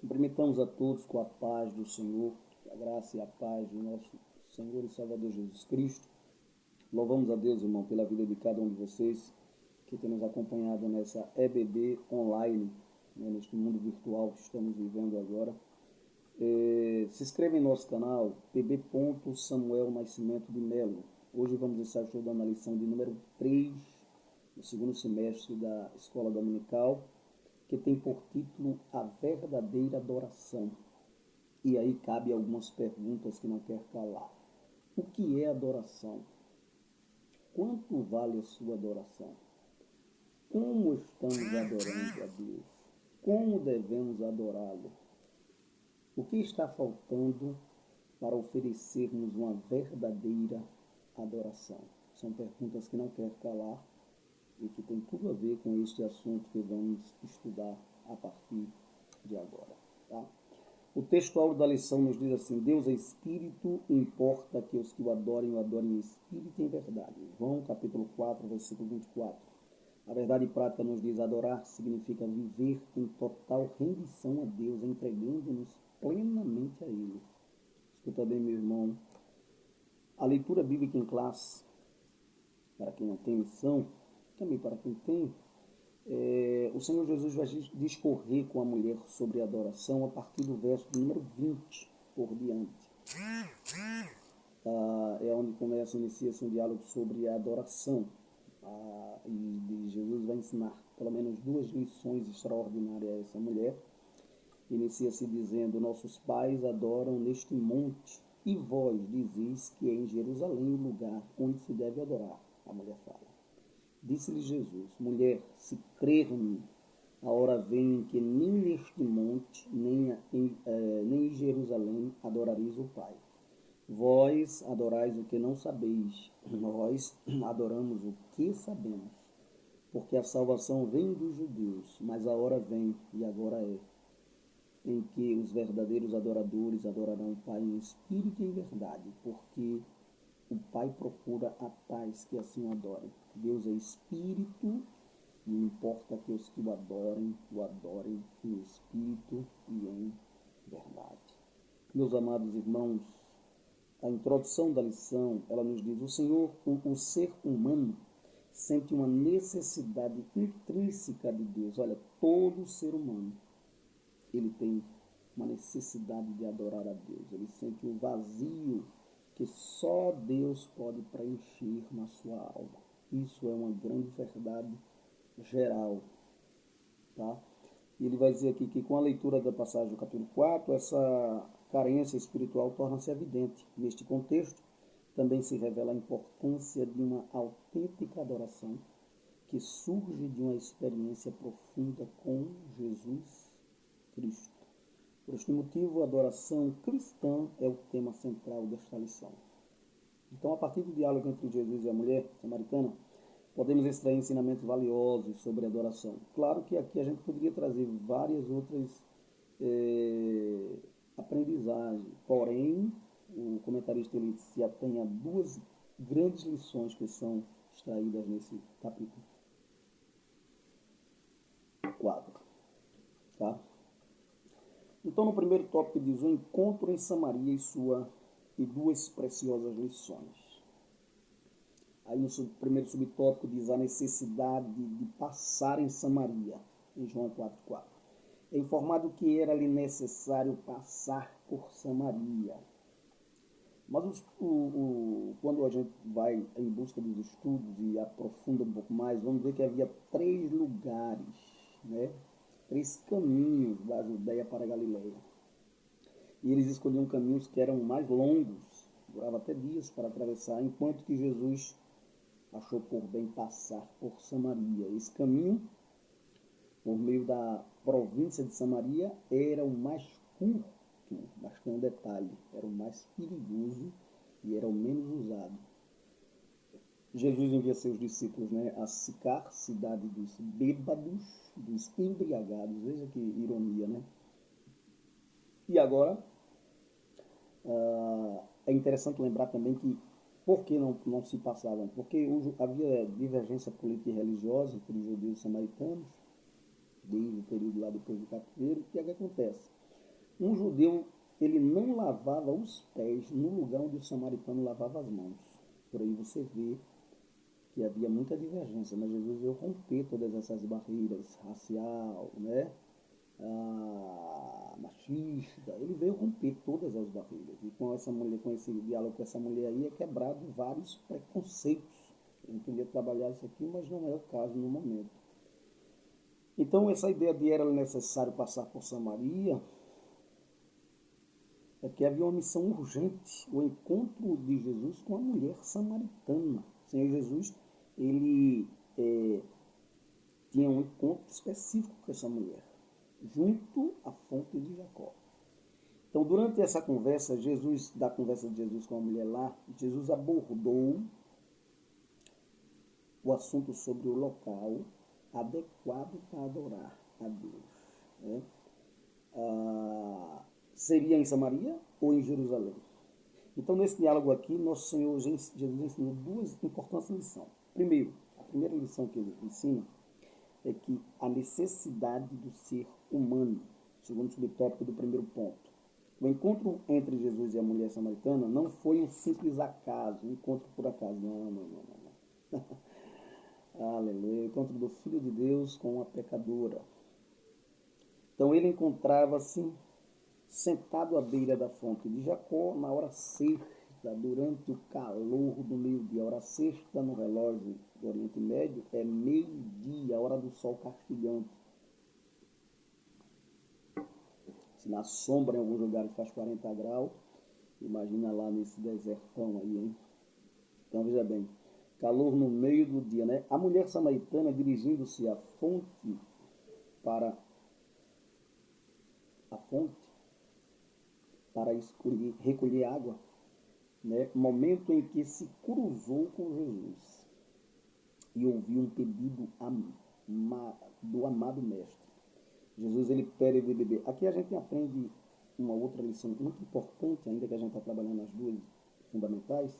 Cumprimentamos a todos com a paz do Senhor, que a graça e a paz do nosso Senhor e Salvador Jesus Cristo. Louvamos a Deus, irmão, pela vida de cada um de vocês que tem nos acompanhado nessa EBD online, neste mundo virtual que estamos vivendo agora. Se inscreva em nosso canal, pb. Samuel Nascimento de Melo. Hoje vamos estar estudando a lição de número 3, no segundo semestre da Escola Dominical, que tem por título A Verdadeira Adoração. E aí cabe algumas perguntas que não quer calar. O que é adoração? Quanto vale a sua adoração? Como estamos adorando a Deus? Como devemos adorá-lo? O que está faltando para oferecermos uma verdadeira adoração? São perguntas que não quer calar e que tem tudo a ver com este assunto que vamos estudar a partir de agora. Tá? O textual da lição nos diz assim: Deus é Espírito, importa que os que o adorem em Espírito e em verdade. João capítulo 4, versículo 24. A verdade prática nos diz: adorar significa viver em total rendição a Deus, entregando-nos plenamente a Ele. Escuta bem, meu irmão. A leitura bíblica em classe, para quem não tem missão, também para quem tem, o Senhor Jesus vai discorrer com a mulher sobre a adoração a partir do verso número 20 por diante. É onde inicia-se um diálogo sobre a adoração. E Jesus vai ensinar pelo menos duas lições extraordinárias a essa mulher. Inicia-se dizendo: nossos pais adoram neste monte, e vós dizeis que é em Jerusalém o lugar onde se deve adorar. A mulher fala. Disse-lhe Jesus: mulher, se crer-me, a hora vem em que nem neste monte, nem em Jerusalém adorareis o Pai. Vós adorais o que não sabeis, nós adoramos o que sabemos, porque a salvação vem dos judeus, mas a hora vem, e agora é, em que os verdadeiros adoradores adorarão o Pai em espírito e em verdade, porque o Pai procura a tais que assim o adorem. Deus é Espírito e importa que os que o adorem em espírito e em verdade. Meus amados irmãos, a introdução da lição, ela nos diz: o Senhor, o ser humano, sente uma necessidade intrínseca de Deus. Olha, todo ser humano, ele tem uma necessidade de adorar a Deus. Ele sente um vazio que só Deus pode preencher na sua alma. Isso é uma grande verdade geral. Tá? E ele vai dizer aqui que com a leitura da passagem do capítulo 4, essa carência espiritual torna-se evidente. Neste contexto, também se revela a importância de uma autêntica adoração que surge de uma experiência profunda com Jesus Cristo. Por este motivo, a adoração cristã é o tema central desta lição. Então, a partir do diálogo entre Jesus e a mulher samaritana, podemos extrair ensinamentos valiosos sobre adoração. Claro que aqui a gente poderia trazer várias outras aprendizagens, porém, o comentarista ele se atém a duas grandes lições que são extraídas nesse capítulo 4. Tá? Então, no primeiro tópico diz o encontro em Samaria e duas preciosas lições. Aí no primeiro subtópico diz a necessidade de passar em Samaria, em João 4,4. É informado que era-lhe necessário passar por Samaria. Mas quando a gente vai em busca dos estudos e aprofunda um pouco mais, vamos ver que havia 3 lugares, né? 3 caminhos da Judéia para a Galileia. E eles escolhiam caminhos que eram mais longos, durava até dias para atravessar, enquanto que Jesus achou por bem passar por Samaria. Esse caminho, por meio da província de Samaria, era o mais curto, mas tem um detalhe, era o mais perigoso e era o menos usado. Jesus envia seus discípulos, a Sicar, cidade dos bêbados, dos embriagados. Veja que ironia, né? E agora, é interessante lembrar também que por que não se passavam? Porque havia divergência política e religiosa entre os judeus e os samaritanos, desde o período lá depois do cativeiro. O que é que acontece? Um judeu, ele não lavava os pés no lugar onde o samaritano lavava as mãos. Por aí você vê que havia muita divergência, mas Jesus veio romper todas essas barreiras racial, né? Machista, ele veio romper todas as barreiras. E com essa mulher, com esse diálogo com essa mulher aí, é quebrado vários preconceitos. Eu queria trabalhar isso aqui, mas não é o caso no momento. Então, essa ideia de era necessário passar por Samaria é que havia uma missão urgente, o encontro de Jesus com a mulher samaritana. O Senhor Jesus, ele tinha um encontro específico com essa mulher, junto à fonte de Jacó. Então, durante essa conversa, da conversa de Jesus com a mulher lá, Jesus abordou o assunto sobre o local adequado para adorar a Deus. Né? Seria em Samaria ou em Jerusalém? Então, nesse diálogo aqui, nosso Senhor Jesus ensinou duas importantes lições. Primeiro, a primeira lição que ele ensina é que a necessidade do ser humano, segundo o subtópico do primeiro ponto. O encontro entre Jesus e a mulher samaritana não foi um simples acaso, um encontro por acaso. Não. Aleluia. O encontro do Filho de Deus com uma pecadora. Então ele encontrava-se sentado à beira da fonte de Jacó na hora sexta, durante o calor do meio-dia. A hora sexta no relógio do Oriente Médio é meio-dia, a hora do sol castigante. Se na sombra em alguns lugares faz 40 graus, imagina lá nesse desertão aí, hein? Então veja bem, calor no meio do dia, né? A mulher samaritana dirigindo-se à fonte para recolher água, né? Momento em que se cruzou com Jesus e ouviu um pedido do amado mestre. Jesus, ele pede de beber. Aqui a gente aprende uma outra lição muito importante, ainda que a gente está trabalhando as duas fundamentais,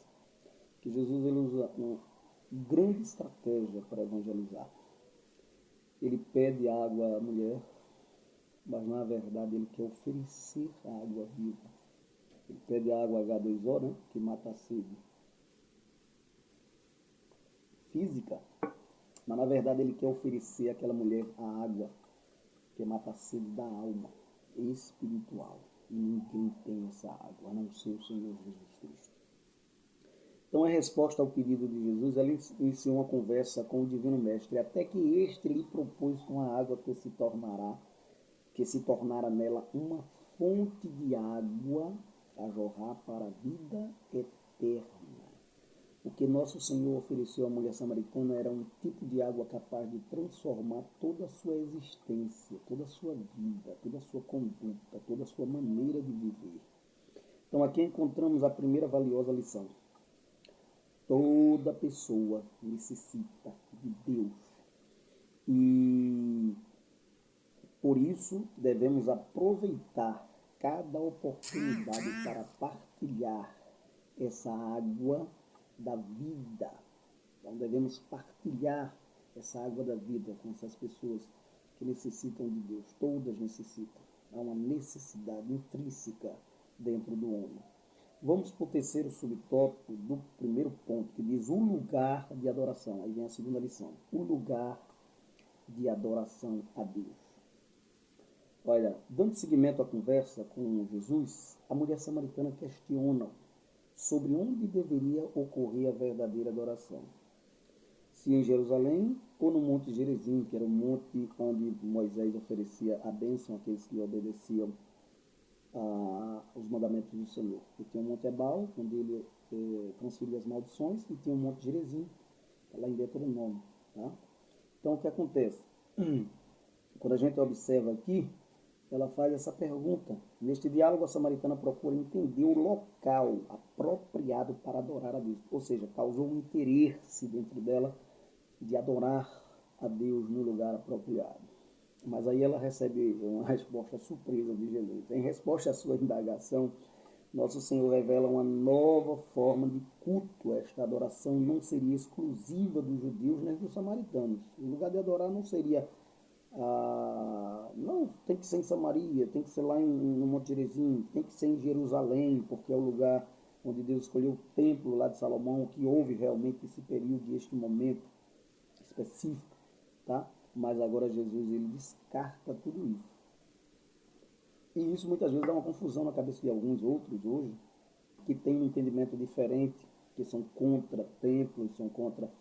que Jesus ele usa uma grande estratégia para evangelizar. Ele pede água à mulher, mas na verdade ele quer oferecer a água viva. Ele pede água H2O, né, que mata a sede física, mas na verdade ele quer oferecer àquela mulher a água que mata a sede da alma espiritual. E ninguém tem essa água, a não ser o Senhor Jesus Cristo. Então, a resposta ao pedido de Jesus, ela iniciou uma conversa com o Divino Mestre, até que este lhe propôs com a água que se tornara nela uma fonte de água a jorrar para a vida eterna. O que nosso Senhor ofereceu à mulher samaritana era um tipo de água capaz de transformar toda a sua existência, toda a sua vida, toda a sua conduta, toda a sua maneira de viver. Então aqui encontramos a primeira valiosa lição. Toda pessoa necessita de Deus. E por isso devemos aproveitar cada oportunidade para partilhar essa água da vida. Então devemos partilhar essa água da vida com essas pessoas que necessitam de Deus. Todas necessitam. Há uma necessidade intrínseca dentro do homem. Vamos para o terceiro subtópico do primeiro ponto, que diz o lugar de adoração. Aí vem a segunda lição. O lugar de adoração a Deus. Olha, dando seguimento à conversa com Jesus, a mulher samaritana questiona sobre onde deveria ocorrer a verdadeira adoração. Se em Jerusalém ou no Monte Gerizim, que era o monte onde Moisés oferecia a bênção àqueles que obedeciam os mandamentos do Senhor. E tinha o Monte Ebal, onde ele transferia as maldições, e tinha o Monte Gerizim, lá em Deuteronômio. Tá? Então, o que acontece? Quando a gente observa aqui, ela faz essa pergunta. Neste diálogo, a samaritana procura entender o local apropriado para adorar a Deus. Ou seja, causou um interesse dentro dela de adorar a Deus no lugar apropriado. Mas aí ela recebe uma resposta surpresa de Jesus. Em resposta à sua indagação, nosso Senhor revela uma nova forma de culto. Esta adoração não seria exclusiva dos judeus nem dos samaritanos. O lugar de adorar não seria Não, tem que ser em Samaria, tem que ser lá no Monte Gerizim, tem que ser em Jerusalém, porque é o lugar onde Deus escolheu o templo lá de Salomão, que houve realmente esse período e este momento específico, tá? Mas agora Jesus, ele descarta tudo isso. E isso muitas vezes dá uma confusão na cabeça de alguns outros hoje, que têm um entendimento diferente, que são contra templos, são contra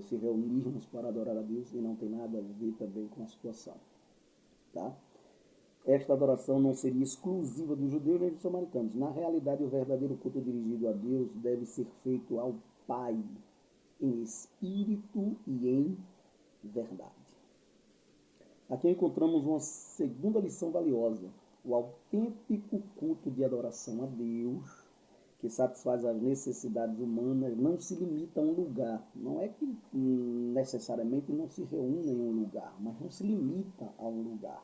se reunirmos para adorar a Deus, e não tem nada a ver também com a situação. Tá? Esta adoração não seria exclusiva dos judeus nem dos samaritanos. Na realidade, o verdadeiro culto dirigido a Deus deve ser feito ao Pai, em espírito e em verdade. Aqui encontramos uma segunda lição valiosa. O autêntico culto de adoração a Deus, que satisfaz as necessidades humanas, não se limita a um lugar. Não é que necessariamente não se reúne em um lugar, mas não se limita a um lugar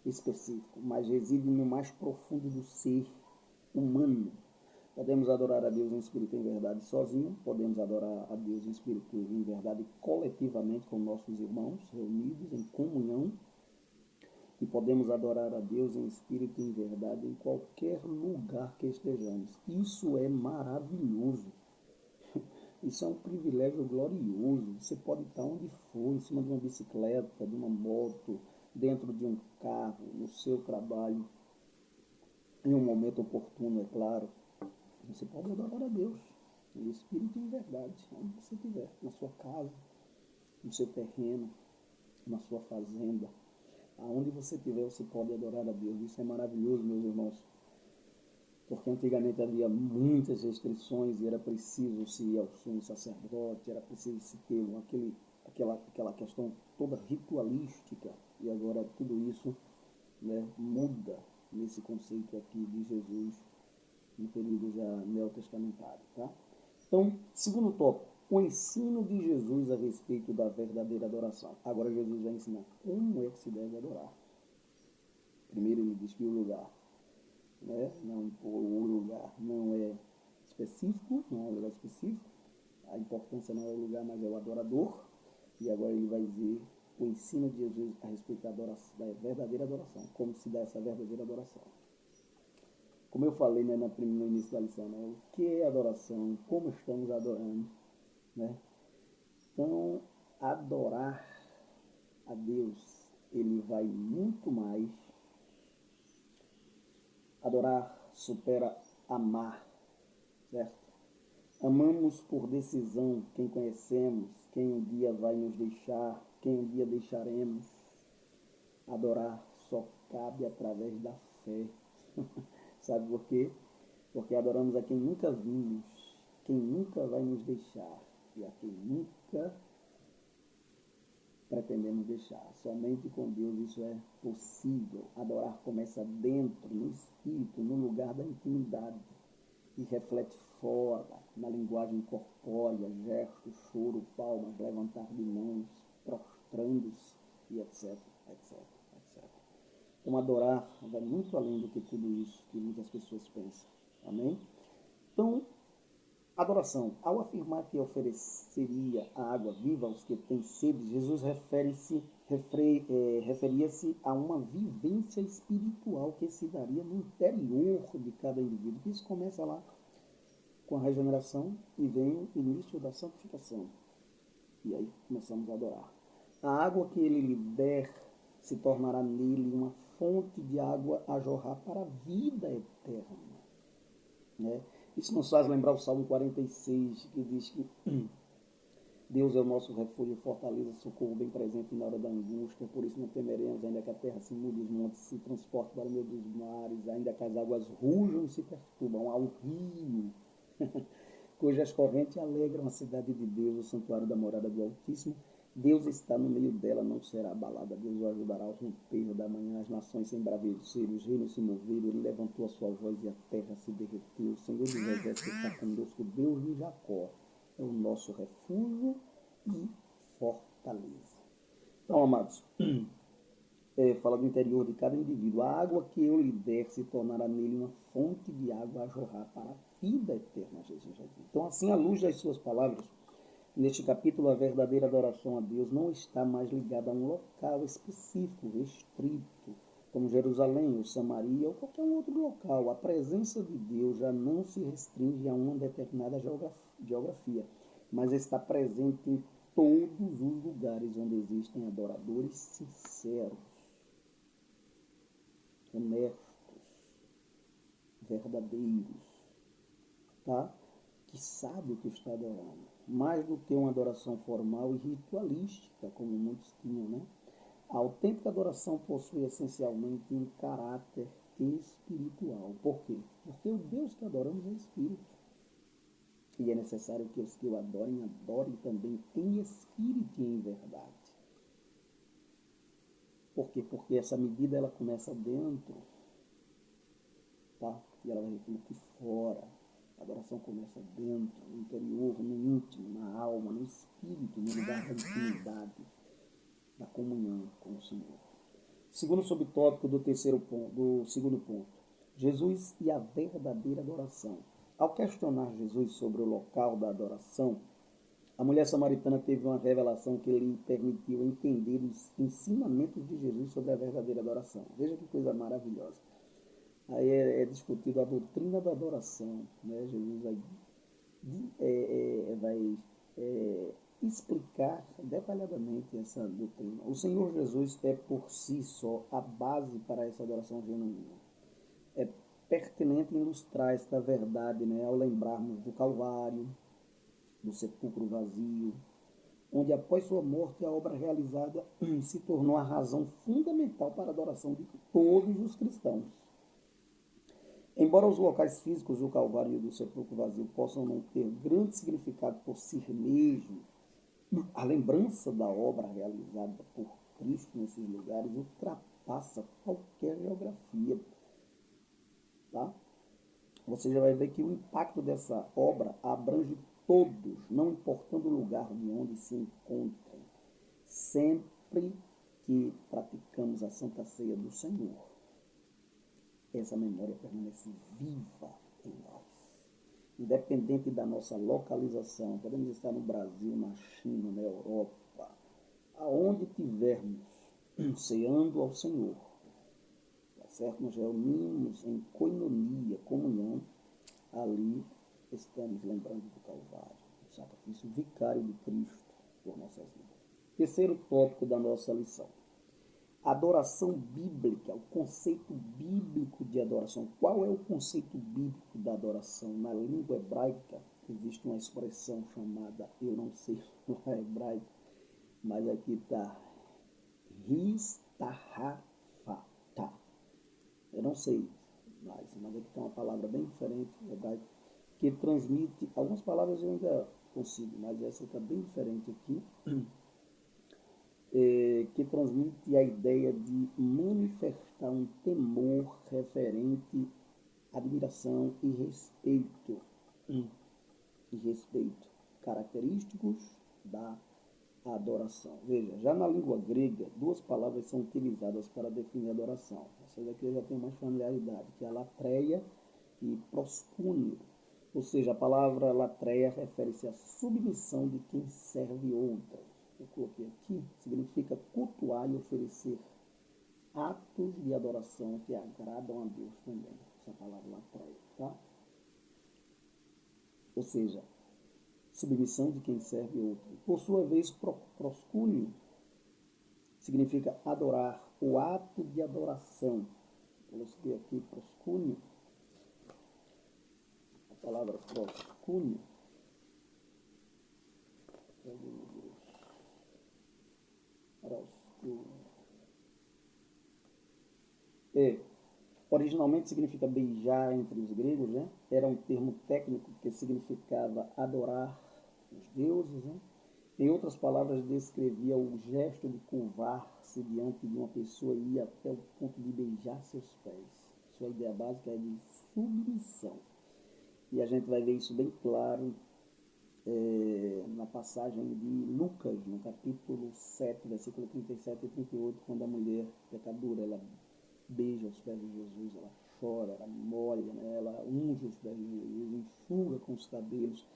específico, mas reside no mais profundo do ser humano. Podemos adorar a Deus em espírito e em verdade sozinho, podemos adorar a Deus em espírito e em verdade coletivamente com nossos irmãos reunidos em comunhão, e podemos adorar a Deus em espírito e em verdade em qualquer lugar que estejamos. Isso é maravilhoso. Isso é um privilégio glorioso. Você pode estar onde for, em cima de uma bicicleta, de uma moto, dentro de um carro, no seu trabalho, em um momento oportuno, é claro. Você pode adorar a Deus em espírito e em verdade, onde você estiver, na sua casa, no seu terreno, na sua fazenda. Aonde você estiver, você pode adorar a Deus. Isso é maravilhoso, meus irmãos. Porque antigamente havia muitas restrições e era preciso se ir ao sumo sacerdote, era preciso se ter aquela questão toda ritualística. E agora tudo isso, né, muda nesse conceito aqui de Jesus no período já neotestamentário. Tá? Então, segundo tópico, o ensino de Jesus a respeito da verdadeira adoração. Agora Jesus vai ensinar como é que se deve adorar. Primeiro ele diz que o lugar, né, não, o lugar não é específico, não é um lugar específico, a importância não é o lugar, mas é o adorador. E agora ele vai dizer o ensino de Jesus a respeito da, adoração, da verdadeira adoração, como se dá essa verdadeira adoração. Como eu falei, né, no início da lição, né, o que é adoração, como estamos adorando, né? Então, adorar a Deus, ele vai muito mais. Adorar supera amar, certo? Amamos por decisão quem conhecemos, quem um dia vai nos deixar, quem um dia deixaremos. Adorar só cabe através da fé. Sabe por quê? Porque adoramos a quem nunca vimos, quem nunca vai nos deixar e a quem nunca pretendemos deixar. Somente com Deus isso é possível. Adorar começa dentro, no espírito, no lugar da intimidade, e reflete fora, na linguagem corpórea, gestos, choro, palmas, levantar de mãos, prostrando-se, e etc, etc, etc. Então, adorar vai muito além do que tudo isso que muitas pessoas pensam. Amém? Então, adoração. Ao afirmar que ofereceria a água viva aos que têm sede, Jesus referia-se a uma vivência espiritual que se daria no interior de cada indivíduo. Isso começa lá com a regeneração e vem o início da santificação. E aí começamos a adorar. A água que ele lhe der se tornará nele uma fonte de água a jorrar para a vida eterna. Né? Isso nos faz lembrar o Salmo 46, que diz que Deus é o nosso refúgio, fortaleza, socorro bem presente na hora da angústia, por isso não temeremos, ainda que a terra se mude, os montes se transportem para o meio dos mares, ainda que as águas rujam e se perturbam, há um rio, cujas correntes alegram a cidade de Deus, o santuário da morada do Altíssimo. Deus está no meio dela, não será abalada. Deus o ajudará ao romper da manhã, as nações se embraveceram, os reinos se moveram, ele levantou a sua voz e a terra se derreteu. O Senhor dos Exércitos está conosco, Deus de Jacó é o nosso refúgio e fortaleza. Então, amados, fala do interior de cada indivíduo. A água que eu lhe der se tornará nele uma fonte de água a jorrar para a vida eterna, Jesus já disse. Então, assim, à luz das suas palavras, Neste capítulo, a verdadeira adoração a Deus não está mais ligada a um local específico, restrito, como Jerusalém ou Samaria ou qualquer outro local. A presença de Deus já não se restringe a uma determinada geografia, mas está presente em todos os lugares onde existem adoradores sinceros, honestos, verdadeiros, tá? Que sabe o que está adorando. Mais do que uma adoração formal e ritualística, como muitos tinham, né? A autêntica adoração possui essencialmente um caráter espiritual. Por quê? Porque o Deus que adoramos é espírito. E é necessário que os que o adorem também em espírito e em verdade. Por quê? Porque essa medida ela começa dentro, tá? E ela vai refletir fora. A adoração começa dentro, no interior, no íntimo, na alma, no espírito, no lugar da intimidade, da comunhão com o Senhor. Segundo subtópico do segundo ponto, Jesus e a verdadeira adoração. Ao questionar Jesus sobre o local da adoração, a mulher samaritana teve uma revelação que lhe permitiu entender os ensinamentos de Jesus sobre a verdadeira adoração. Veja que coisa maravilhosa. Aí é discutido a doutrina da adoração, né? Jesus vai explicar detalhadamente essa doutrina. O Senhor Jesus é por si só a base para essa adoração genuína. É pertinente ilustrar esta verdade, né, ao lembrarmos do Calvário, do sepulcro vazio, onde após sua morte a obra realizada se tornou a razão fundamental para a adoração de todos os cristãos. Embora os locais físicos do Calvário e do sepulcro vazio possam não ter grande significado por si mesmos, a lembrança da obra realizada por Cristo nesses lugares ultrapassa qualquer geografia. Tá? Você já vai ver que o impacto dessa obra abrange todos, não importando o lugar de onde se encontrem, sempre que praticamos a Santa Ceia do Senhor. Essa memória permanece viva em nós. Independente da nossa localização, podemos estar no Brasil, na China, na Europa, aonde tivermos, ceando ao Senhor, tá certo? Nós reunimos em coinonia, comunhão, ali estamos lembrando do Calvário, do sacrifício vicário de Cristo por nossas vidas. Terceiro tópico da nossa lição. Adoração bíblica, o conceito bíblico de adoração. Qual é o conceito bíblico da adoração? Na língua hebraica existe uma expressão chamada, eu não sei falar hebraico, mas aqui está, Histahafata. Eu não sei mais, mas aqui tem uma palavra bem diferente, hebraico, que transmite, algumas palavras eu ainda consigo, mas essa está bem diferente aqui, que transmite a ideia de manifestar um temor referente à admiração e respeito, característicos da adoração. Veja, já na língua grega, duas palavras são utilizadas para definir adoração. Essa daqui eu já tenho mais familiaridade, que é a latreia e proscúnio. Ou seja, a palavra latreia refere-se à submissão de quem serve outra. Eu coloquei aqui, significa cultuar e oferecer atos de adoração que agradam a Deus também. Essa palavra latreia, tá? Ou seja, submissão de quem serve outro. Por sua vez, proscúnio significa adorar, o ato de adoração. Eu escrevi aqui proscúnio, a palavra proscúnio. Originalmente significa beijar entre os gregos, né? Era um termo técnico que significava adorar os deuses, né? Em outras palavras, descrevia o gesto de curvar-se diante de uma pessoa e ir até o ponto de beijar seus pés. Sua ideia básica é de submissão. E a gente vai ver isso bem claro na passagem de Lucas, no capítulo 7, versículo 37 e 38, quando a mulher pecadora, ela beija os pés de Jesus, ela chora, ela molha, né? Ela unge os pés de Jesus, enxuga com os cabelos.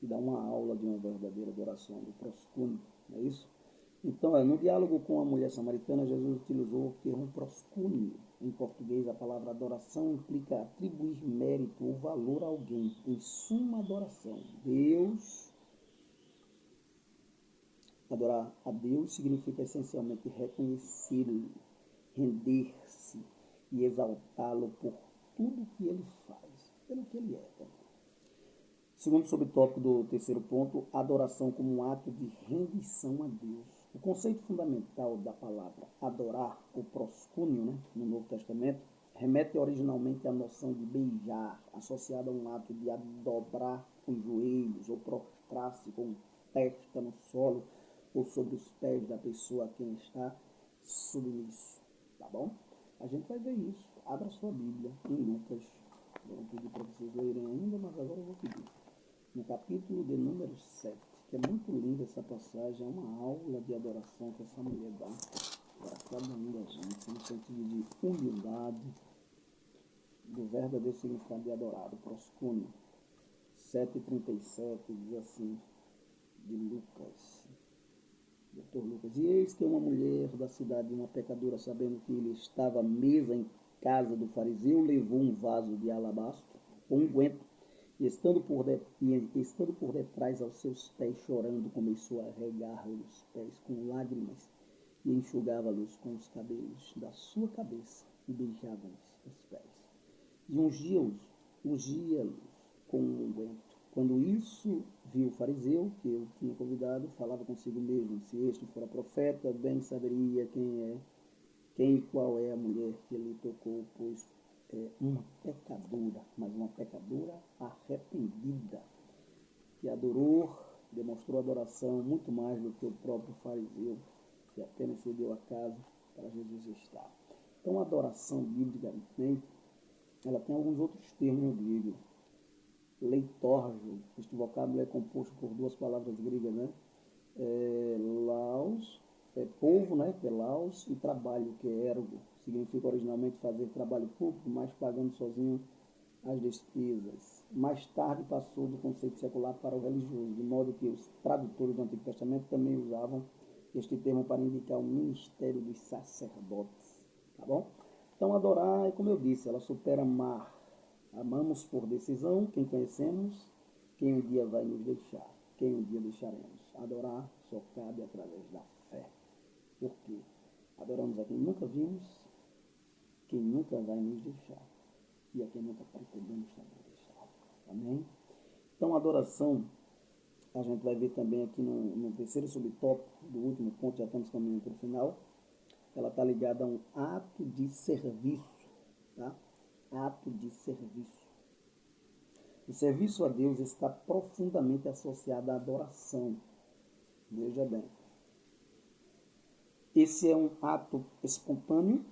que dá uma aula de uma verdadeira adoração, do proscúnio, não é isso? Então, no diálogo com a mulher samaritana, Jesus utilizou o termo proscúnio. Em português, a palavra adoração implica atribuir mérito ou valor a alguém, em suma adoração. Adorar a Deus significa essencialmente reconhecê-lo, render-se e exaltá-lo por tudo que ele faz, pelo que ele é também. Segundo subtópico do terceiro ponto, adoração como um ato de rendição a Deus. O conceito fundamental da palavra adorar, ou proscúnio, né, no Novo Testamento, remete originalmente à noção de beijar, associada a um ato de dobrar os joelhos ou prostrar-se com testa no solo ou sobre os pés da pessoa a quem está submisso. Tá bom? A gente vai ver isso. Abra sua Bíblia em Lucas. Eu vou pedir para vocês lerem ainda, mas agora eu vou pedir. No capítulo de número 7, que é muito linda essa passagem, é uma aula de adoração que essa mulher dá para cada um da gente, no sentido de humildade, do verdadeiro significado de adorar, o proscúnio. 7,37 diz assim, de Lucas, Dr. Lucas: E eis que uma mulher da cidade, uma pecadora, sabendo que ele estava à mesa em casa do fariseu, levou um vaso de alabastro com unguento, e estando por detrás aos seus pés, chorando, começou a regar-lhe os pés com lágrimas, e enxugava-los com os cabelos da sua cabeça, e beijava-lhes os pés. E ungia-los com um unguento. Quando isso viu o fariseu, que eu tinha convidado, falava consigo mesmo: se este fora profeta, bem saberia quem e qual é a mulher que ele tocou, pois é uma pecadora, mas uma pecadora arrependida, que demonstrou adoração muito mais do que o próprio fariseu, que apenas cedeu a casa para Jesus estar. Então, a adoração bíblica, ela tem alguns outros termos no grego. Leitorgio, este vocábulo é composto por duas palavras gregas, né? Laos, povo, né? Pelaus, e trabalho, que é ergo. Significa originalmente fazer trabalho público, mas pagando sozinho as despesas. Mais tarde passou do conceito secular para o religioso, de modo que os tradutores do Antigo Testamento também usavam este termo para indicar o ministério dos sacerdotes. Tá bom? Então, adorar, como eu disse, ela supera amar. Amamos por decisão quem conhecemos, quem um dia vai nos deixar, quem um dia deixaremos. Adorar só cabe através da fé. Por quê? Adoramos a quem nunca vimos, quem nunca vai nos deixar e a quem nunca pretendemos também deixar. Amém? Então, a adoração, a gente vai ver também aqui no terceiro subtópico do último ponto, já estamos caminhando para o final. Ela está ligada a um ato de serviço, tá? Ato de serviço. O serviço a Deus está profundamente associado à adoração. Veja bem. Esse é um ato espontâneo,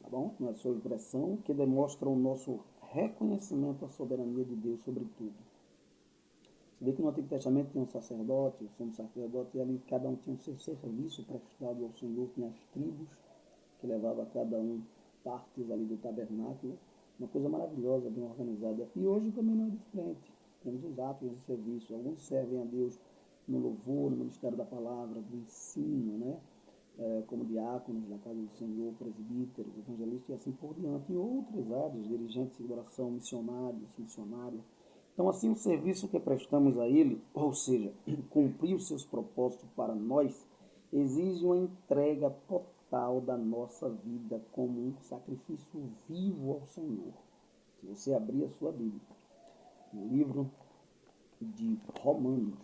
tá bom? Não é sob pressão, que demonstra o nosso reconhecimento à soberania de Deus sobre tudo. Você vê que no Antigo Testamento tinha um sacerdote, o sumo sacerdote, e ali cada um tinha o seu serviço prestado ao Senhor, tinha as tribos, que levava cada um partes ali do tabernáculo, uma coisa maravilhosa, bem organizada. E hoje também não é diferente. Temos os atos de serviço. Alguns servem a Deus no louvor, no ministério da palavra, do ensino, né? Como diáconos na casa do Senhor, presbíteros, evangelistas e assim por diante. Em outras áreas, dirigentes de oração, missionários, missionárias. Então, assim, o serviço que prestamos a Ele, ou seja, cumprir os seus propósitos para nós, exige uma entrega total da nossa vida como um sacrifício vivo ao Senhor. Se você abrir a sua Bíblia, no livro de Romanos,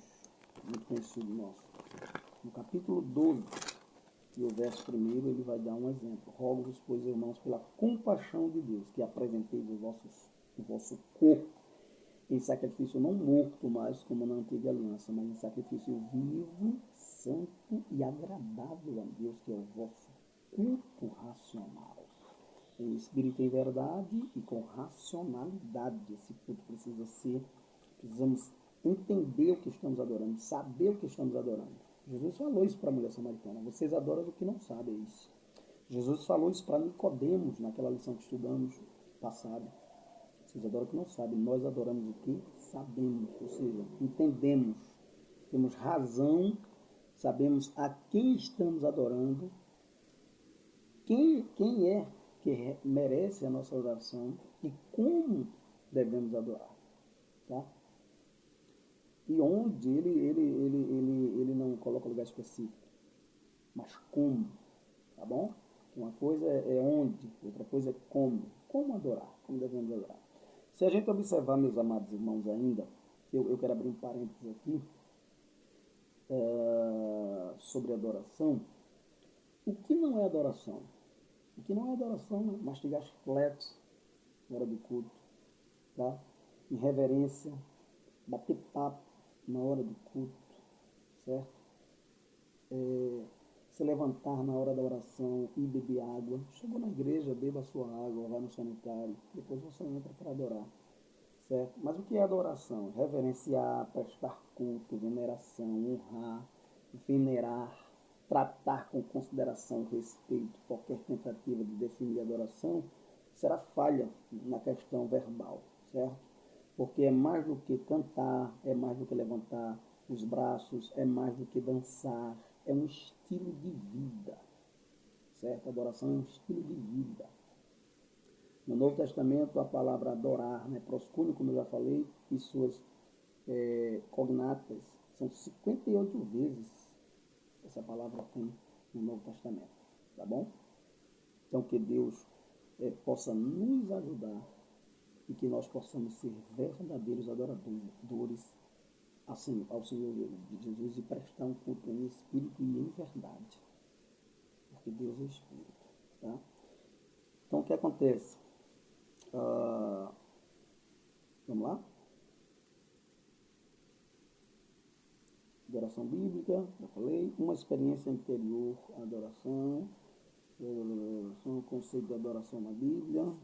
muito conhecido nosso, no capítulo 12, e o verso 1, ele vai dar um exemplo. Rogo-vos, pois, irmãos, pela compaixão de Deus, que apresenteis o vosso corpo em sacrifício não morto mais, como na antiga aliança, mas em sacrifício vivo, santo e agradável a Deus, que é o vosso culto racional. Em espírito e em verdade e com racionalidade. Esse culto precisamos entender o que estamos adorando, saber o que estamos adorando. Jesus falou isso para a mulher samaritana: vocês adoram o que não sabem, é isso. Jesus falou isso para Nicodemos, naquela lição que estudamos passado. Vocês adoram o que não sabem. Nós adoramos o que sabemos, ou seja, entendemos, temos razão, sabemos a quem estamos adorando, quem é que merece a nossa oração e como devemos adorar. Tá? E onde ele não coloca lugar específico, mas como, tá bom? Uma coisa é onde, outra coisa é como. Como adorar, como devemos adorar. Se a gente observar, meus amados irmãos, ainda, eu quero abrir um parênteses aqui, sobre adoração. O que não é adoração? O que não é adoração é mastigar chiclete na hora do culto, tá? Irreverência, bater papo na hora do culto, certo? Se levantar na hora da oração e beber água. Chegou na igreja, beba a sua água, vai no sanitário, depois você entra para adorar, certo? Mas o que é adoração? Reverenciar, prestar culto, veneração, honrar, venerar, tratar com consideração, respeito, qualquer tentativa de definir adoração será falha na questão verbal, certo? Porque é mais do que cantar, é mais do que levantar os braços, é mais do que dançar, é um estilo de vida, certo? A adoração é um estilo de vida. No Novo Testamento, a palavra adorar, né, proscúnio, como eu já falei, e suas cognatas, são 58 vezes essa palavra tem no Novo Testamento, tá bom? Então, que Deus possa nos ajudar e que nós possamos ser verdadeiros adoradores assim, ao Senhor Jesus e prestar um culto em espírito e em verdade, porque Deus é espírito, tá? Então, o que acontece? Vamos lá? Adoração bíblica, já falei. Uma experiência interior, adoração. O conceito de adoração na Bíblia.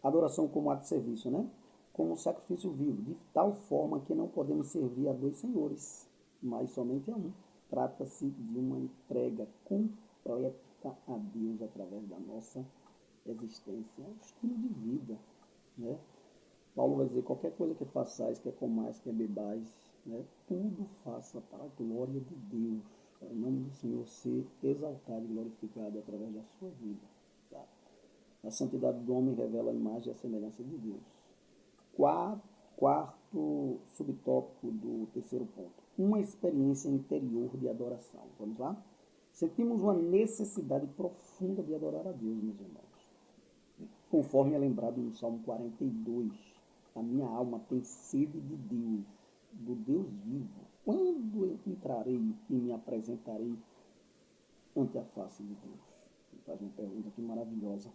Adoração como ato de serviço, né? Como um sacrifício vivo, de tal forma que não podemos servir a dois senhores, mas somente a um. Trata-se de uma entrega completa a Deus através da nossa existência. É um estilo de vida, né? Paulo vai dizer, qualquer coisa que façais, quer comais, quer bebais, né? Tudo faça para a glória de Deus, para o nome do Senhor ser exaltado e glorificado através da sua vida. Tá? A santidade do homem revela a imagem e a semelhança de Deus. Quarto subtópico do terceiro ponto. Uma experiência interior de adoração. Vamos lá? Sentimos uma necessidade profunda de adorar a Deus, meus irmãos. Conforme é lembrado no Salmo 42, a minha alma tem sede de Deus, do Deus vivo. Quando eu entrarei e me apresentarei ante a face de Deus? Ele faz uma pergunta aqui maravilhosa.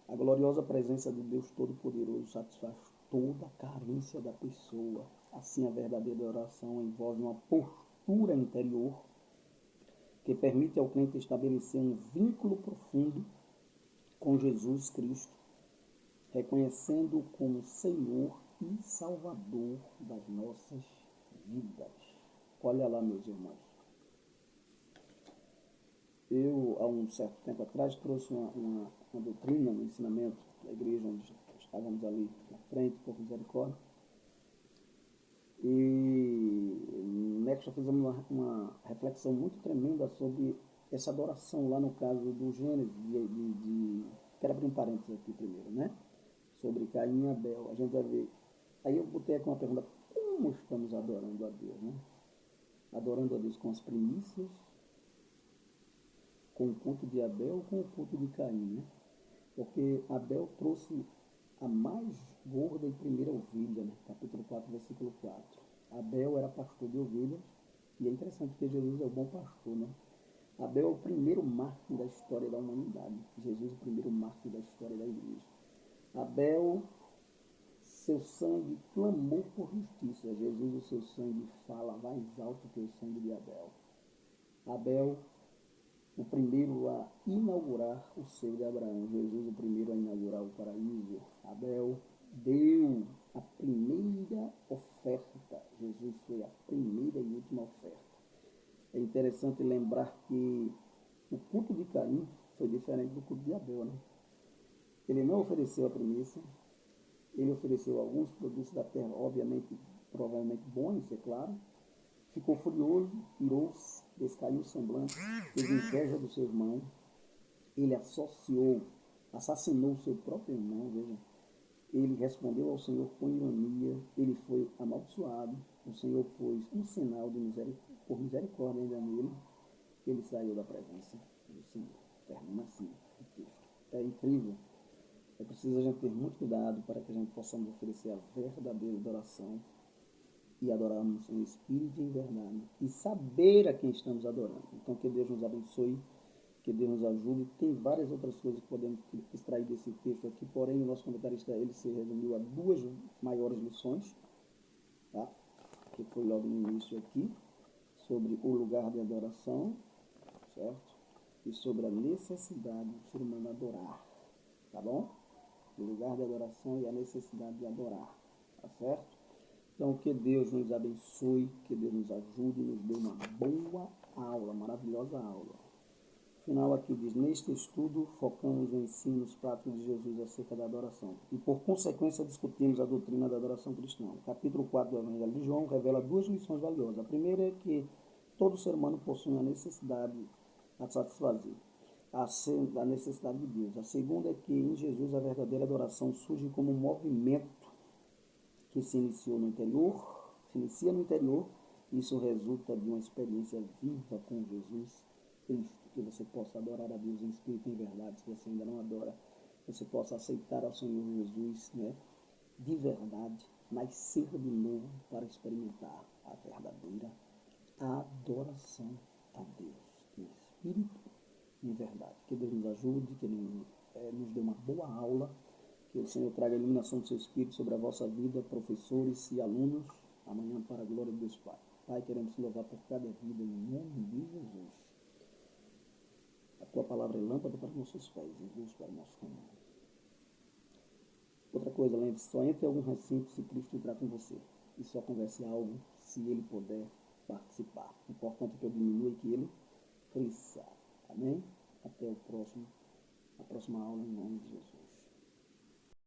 A gloriosa presença do Deus Todo-Poderoso satisfaz toda a carência da pessoa. Assim, a verdadeira oração envolve uma postura interior que permite ao crente estabelecer um vínculo profundo com Jesus Cristo, reconhecendo-o como Senhor e Salvador das nossas vidas. Olha lá, meus irmãos. Eu, há um certo tempo atrás, trouxe uma doutrina, um ensinamento da igreja onde estávamos ali na frente, por misericórdia. E nesta fizemos uma reflexão muito tremenda sobre essa adoração lá no caso do Gênesis. Quero abrir um parênteses aqui primeiro, né? Sobre Caim e Abel. A gente vai ver. Aí eu botei aqui uma pergunta: como estamos adorando a Deus, né? Adorando a Deus com as primícias, com o culto de Abel ou com o culto de Caim, né? Porque Abel trouxe a mais gorda e primeira ovelha, né? Capítulo 4, versículo 4. Abel era pastor de ovelhas, e é interessante porque Jesus é o bom pastor, né? Abel é o primeiro mártir da história da humanidade. Jesus é o primeiro mártir da história da igreja. Abel, seu sangue clamou por justiça. Jesus, o seu sangue fala mais alto que o sangue de Abel. Abel, o primeiro a inaugurar o seio de Abraão. Jesus, o primeiro a inaugurar o paraíso. Abel deu a primeira oferta. Jesus foi a primeira e última oferta. É interessante lembrar que o culto de Caim foi diferente do culto de Abel, né? Ele não ofereceu a primícia, ele ofereceu alguns produtos da terra, obviamente, provavelmente bons, é claro. Ficou furioso, irou-se, descaiu o semblante, teve inveja do seu irmão. Ele assassinou o seu próprio irmão, veja. Ele respondeu ao Senhor com ironia, ele foi amaldiçoado. O Senhor pôs um sinal por misericórdia ainda nele, ele saiu da presença do Senhor. Termina assim o texto. É incrível. É preciso a gente ter muito cuidado para que a gente possa oferecer a verdadeira adoração e adorarmos em espírito e em verdade e saber a quem estamos adorando. Então, que Deus nos abençoe, que Deus nos ajude. Tem várias outras coisas que podemos extrair desse texto aqui, porém, o nosso comentarista ele se resumiu a duas maiores lições, tá? Que foi logo no início aqui, sobre o lugar de adoração, certo? E sobre a necessidade do ser humano adorar, tá bom? O lugar de adoração e a necessidade de adorar, tá certo? Então, que Deus nos abençoe, que Deus nos ajude, nos dê uma boa aula, maravilhosa aula. No final aqui diz, neste estudo focamos no ensino dos práticos de Jesus acerca da adoração e, por consequência, discutimos a doutrina da adoração cristã. O capítulo 4 do Evangelho de João revela duas lições valiosas. A primeira é que todo ser humano possui uma necessidade a satisfazer, a necessidade de Deus. A segunda é que em Jesus a verdadeira adoração surge como um movimento que se inicia no interior, isso resulta de uma experiência viva com Jesus Cristo, que você possa adorar a Deus em espírito e em verdade, se você ainda não adora, você possa aceitar ao Senhor Jesus, né, de verdade, nascer de novo para experimentar a verdadeira adoração a Deus, em espírito e em verdade. Que Deus nos ajude, que Ele nos dê uma boa aula, que o Senhor traga a iluminação do seu Espírito sobre a vossa vida, professores e alunos, amanhã para a glória de Deus Pai. Pai, queremos te louvar por cada vida em nome de Jesus. A tua palavra é lâmpada para nossos pés e luz para o nosso caminho. Outra coisa, lembre-se, só entre algum recinto se Cristo entrar com você. E só converse algo se Ele puder participar. O importante é que eu diminua e que Ele cresça. Amém? Até a próxima aula em nome de Jesus.